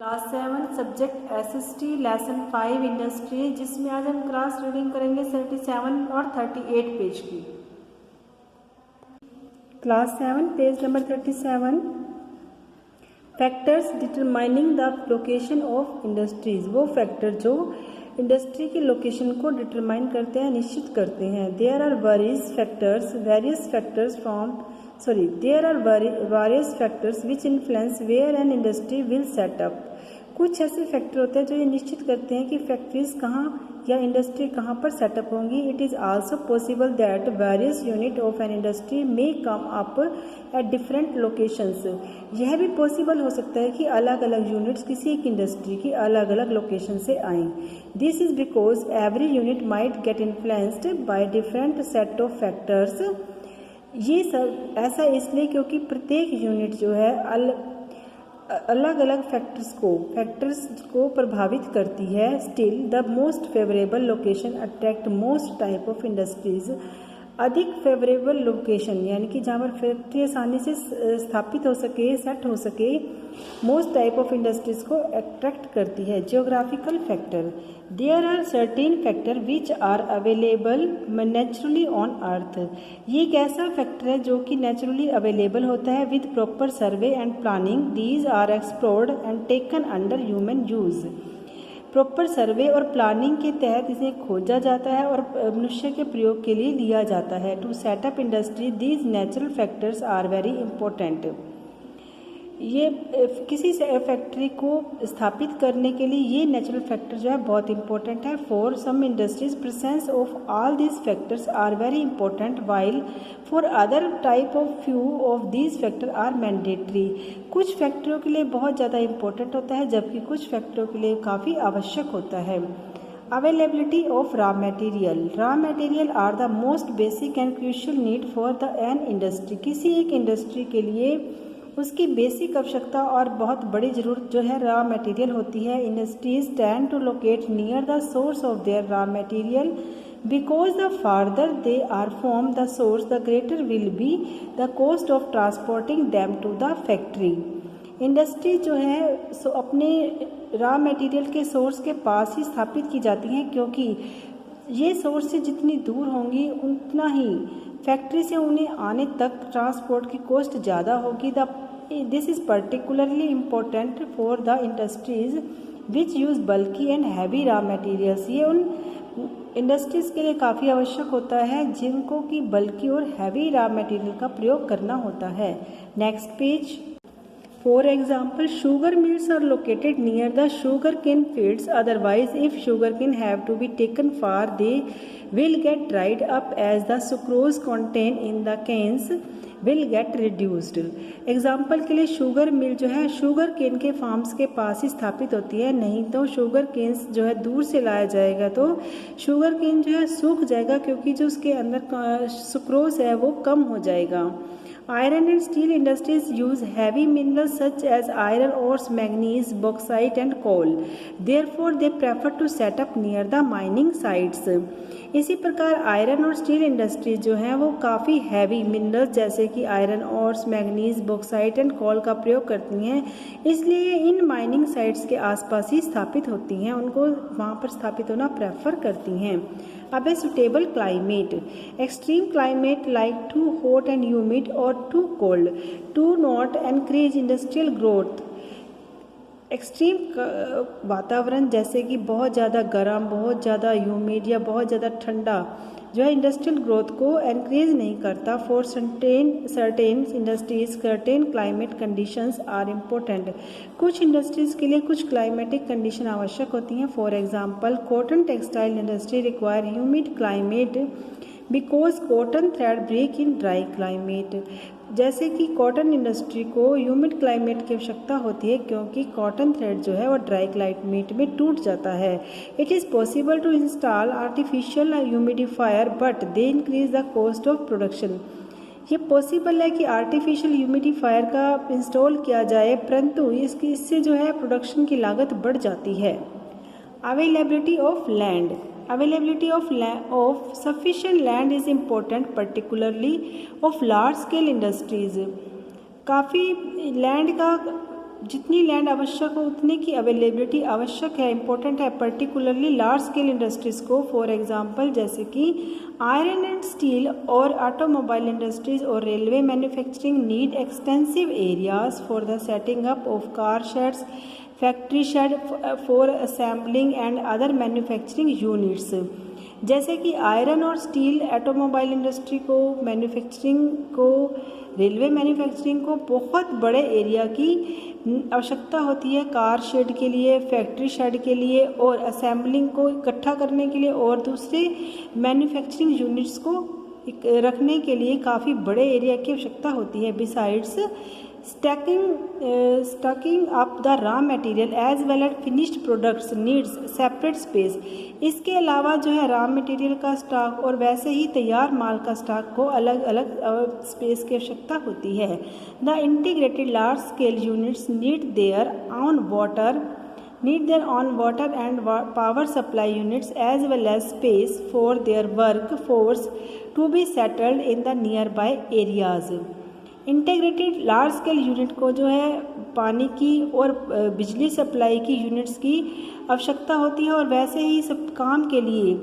Class 7 subject SST lesson 5 industry, जिसमें आज हम क्रॉस रीडिंग करेंगे 37 और 38 पेज की। Class 7 page number 37। Factors determining the location of industries, वो फैक्टर जो इंडस्ट्री की लोकेशन को डिटरमाइन करते हैं, निश्चित करते हैं। There are various factors which influence where an industry will set up. कुछ ऐसे फैक्टर होते हैं जो ये निश्चित करते हैं कि फैक्ट्रीज कहाँ या इंडस्ट्री कहाँ पर सेटअप होंगी। It is also possible that various unit of an industry may come up at different locations. यह भी पॉसिबल हो सकता है कि अलग अलग यूनिट्स किसी एक इंडस्ट्री की अलग अलग लोकेशन से आएँ। This is because every unit might get influenced by different set of factors. ये सब ऐसा इसलिए क्योंकि प्रत्येक यूनिट जो है अलग अलग फैक्टर्स को प्रभावित करती है। Still the most favourable location attract most type of industries. अधिक फेवरेबल लोकेशन यानी कि जहाँ पर फैक्ट्री आसानी से स्थापित हो सके, सेट हो सके, मोस्ट टाइप ऑफ इंडस्ट्रीज को अट्रैक्ट करती है। Geographical factor, there are certain factor which are available naturally on earth. ये एक ऐसा फैक्टर है जो कि नेचुरली अवेलेबल होता है with proper survey and planning. These are explored and taken under human use. Proper survey और प्लानिंग के तहत इसे खोजा जाता है और मनुष्य के प्रयोग के लिए लिया जाता है। To set up industry these natural factors are very important. ये किसी फैक्ट्री को स्थापित करने के लिए ये नेचुरल फैक्टर जो है बहुत इंपॉर्टेंट है। For some industries presence of all these factors are very important while for other type of few of these factor are mandatory. कुछ फैक्टरियों के लिए बहुत ज़्यादा इंपॉर्टेंट होता है जबकि कुछ फैक्टरियों के लिए काफ़ी आवश्यक होता है। Availability of raw material are the most basic and crucial need for the an industry. किसी एक इंडस्ट्री के लिए उसकी बेसिक आवश्यकता और बहुत बड़ी ज़रूरत जो है रॉ मटेरियल होती है। Industries tend to locate near the source of their raw material because the farther they are from the source the greater will be the cost of transporting them to the factory. Industry जो है सो अपने raw material के source के पास ही स्थापित की जाती हैं क्योंकि ये सोर्स से जितनी दूर होंगी उतना ही फैक्ट्री से उन्हें आने तक ट्रांसपोर्ट की कॉस्ट ज़्यादा होगी। This is particularly important for the industries which use बल्कि एंड हैवी रॉ मटेरियल्स। ये उन इंडस्ट्रीज़ के लिए काफ़ी आवश्यक होता है जिनको कि बल्कि और हैवी रॉ मटेरियल का प्रयोग करना होता है। Next page. For example, sugar mills are located near the sugarcane fields. Otherwise, if sugarcane have to be taken far, they will get dried up as the sucrose contained in the canes will get reduced. Example के लिए sugar mill जो है sugar cane के farms के पास ही स्थापित होती है, नहीं तो शुगर केन्स जो है दूर से लाया जाएगा तो शुगर केन जो है सूख जाएगा क्योंकि जो उसके अंदर सुक्रोज है वो कम हो जाएगा। Iron and steel industries use heavy minerals such as iron ores, manganese, bauxite and coal. Therefore, they prefer to set up near the mining sites. इसी प्रकार आयरन और स्टील इंडस्ट्रीज जो हैं वो काफ़ी हैवी मिनरल्स जैसे कि iron ores, manganese, bauxite and coal का प्रयोग करती हैं, इसलिए इन माइनिंग साइट्स के आसपास ही स्थापित होती हैं, उनको वहाँ पर स्थापित होना प्रेफर करती हैं। अब है suitable climate, extreme climate like too hot and humid और too cold too not encourage industrial growth. Extreme वातावरण जैसे कि बहुत ज़्यादा गर्म, बहुत ज़्यादा ह्यूमिड या बहुत ज़्यादा ठंडा जो है इंडस्ट्रियल ग्रोथ को एनकरेज नहीं करता। For certain industries certain climate conditions are important. कुछ इंडस्ट्रीज के लिए कुछ क्लाइमेटिक कंडीशन आवश्यक होती हैं। For example, cotton textile industry require humid climate because cotton thread break in dry climate. जैसे कि कॉटन इंडस्ट्री को ह्यूमिड क्लाइमेट की आवश्यकता होती है क्योंकि कॉटन थ्रेड जो है वो ड्राई क्लाइमेट में टूट जाता है। It is possible to install artificial humidifier but they increase the cost of production. ये पॉसिबल है कि आर्टिफिशियल ह्यूमिडिफायर का इंस्टॉल किया जाए परंतु इससे जो है प्रोडक्शन की लागत बढ़ जाती है। Availability of land, availability of sufficient land is important particularly of large scale industries। काफ़ी लैंड का जितनी लैंड आवश्यक हो उतने की अवेलेबिलिटी आवश्यक है, इम्पोर्टेंट है, पर्टिकुलरली लार्ज स्केल इंडस्ट्रीज़ को। फॉर एग्जांपल जैसे कि आयरन एंड स्टील और ऑटोमोबाइल इंडस्ट्रीज और railway manufacturing need extensive areas for the setting up of car shades, factory shade for assembling and other manufacturing units. जैसे कि iron और steel automobile industry को, manufacturing को, railway manufacturing को बहुत बड़े एरिया की आवश्यकता होती है कार शेड के लिए, फैक्ट्री शेड के लिए और असेंबलिंग को इकट्ठा करने के लिए और दूसरे मैन्युफैक्चरिंग यूनिट्स को रखने के लिए काफ़ी बड़े एरिया की आवश्यकता होती है। Besides stocking up the raw material as well as finished products needs separate space. इसके अलावा जो है रॉ मटेरियल का स्टॉक और वैसे ही तैयार माल का स्टॉक को अलग अलग स्पेस की आवश्यकता होती है। The integrated large scale units need their own water and power supply units as well as space for their workforce to be settled in the nearby areas. Integrated large scale unit को जो है पानी की और बिजली supply की units की आवश्यकता होती है और वैसे ही सब काम के लिए